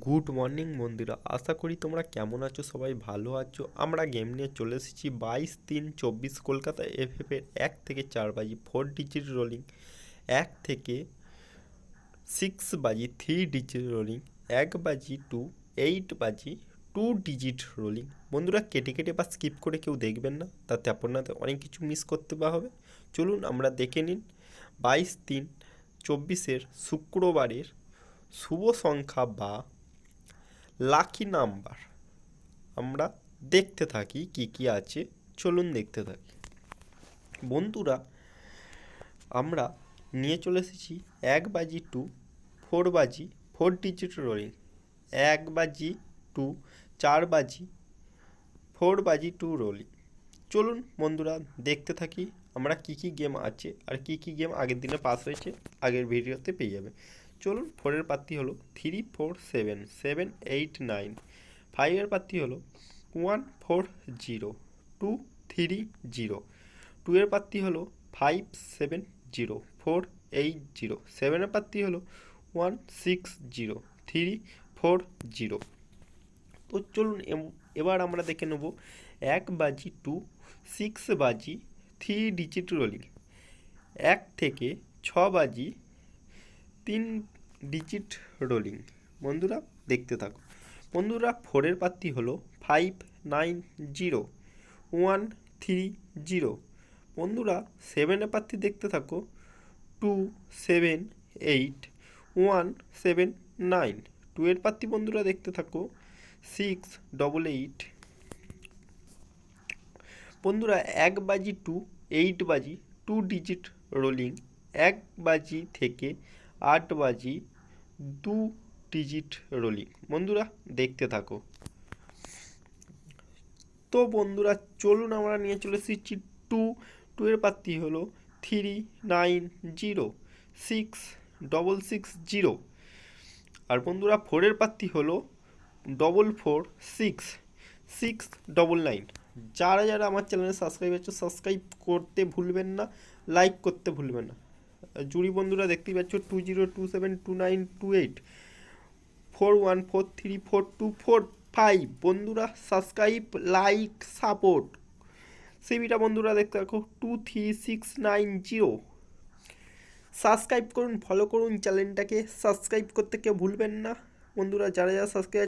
Good morning বন্ধুরা, আশা করি তোমরা কেমন আছো, সবাই ভালো আছো। আমরা গেম নিয়ে চলে এসেছি 22-3-24 কলকাতা এফএফের 1 থেকে 4 বাজি 4 ডিজিট রোলিং, 1 থেকে 6 বাজি 3 ডিজিট রোলিং, 1 বাজি 8 বাজি 2 ডিজিট রোলিং। বন্ধুরা, কেটে কেটে বা স্কিপ করে কেউ দেখবেন না, তাতে আপনাদের অনেক কিছু মিস করতে বা হবে। চলুন আমরা দেখে নিন 22-3-24 শুক্রবারের শুভ সংখ্যা বা লাকি নাম্বার আমরা দেখতে থাকি কি কি আছে। চলুন দেখতে থাকি বন্ধুরা। আমরা নিয়ে চলে এসেছি 1 বাজি 2 4 বাজি 4 ডিজিট রোলিং, 1 বাজি 2 4 বাজি 4 বাজি 2 রোলিং। চলুন বন্ধুরা দেখতে থাকি আমরা কি কি গেম আছে আর কি কি গেম আগের দিনে পাস হয়েছে, আগের ভিডিওতে পেয়ে যাবে। চলুন, 4-এর পাত্তি হলো 3-4-7 7-8-9। 5-এর পাত্তি হলো 1-4-0 2-3-0। 2-এর পাত্তি হলো 5-7-0 4-8-0। 7-এর পাত্তি হলো 1-6-0 3-4-0। তো চলুন এবার আমরা দেখে নেব 1 বাজি 2 6 বাজি 3 ডিজিট রোলিং, 1 থেকে 6 বাজি 3 ডিজিট রোলিং। বন্ধুরা দেখতে থাকো। বন্ধুরা, 4-এর পাত্তি হলো 5-9-0 1-3-0। বন্ধুরা, 7-এর পাত্তি দেখতে থাকো 2-7-8-1-7-9। 2-এর পাত্তি বন্ধুরা দেখতে থাকো 6-8-8। বন্ধুরা, 1 বাজি 2 8 বাজি 2 ডিজিট রোলিং, 1 বাজি থেকে 8 বাজি 2 ডিজিট রোলিং। বন্ধুরা দেখতে থাকো। তো বন্ধুরা চলুন আমরা নিয়ে চলে এসেছি 2-এর পাত্তি হলো 3-9-0 6-6-0। আর বন্ধুরা 4-এর পাত্তি হলো 4-4-6-6-9। যারা যারা আমার চ্যানেলে সাবস্ক্রাইব আছে, সাবস্ক্রাইব করতে ভুলবেন না, লাইক করতে ভুলবেন না। জুড়ি বন্ধুরা দেখতেই পাচ্ছ 20272928 41434245। বন্ধুরা সাবস্ক্রাইব, লাইক, সাপোর্ট। সিবিটা বন্ধুরা দেখতে রাখো 23690। সাবস্ক্রাইব করুন, ফলো করুন চ্যানেলটাকে, সাবস্ক্রাইব করতে কেউ ভুলবেন না বন্ধুরা। যারা যারা সাবস্ক্রাইব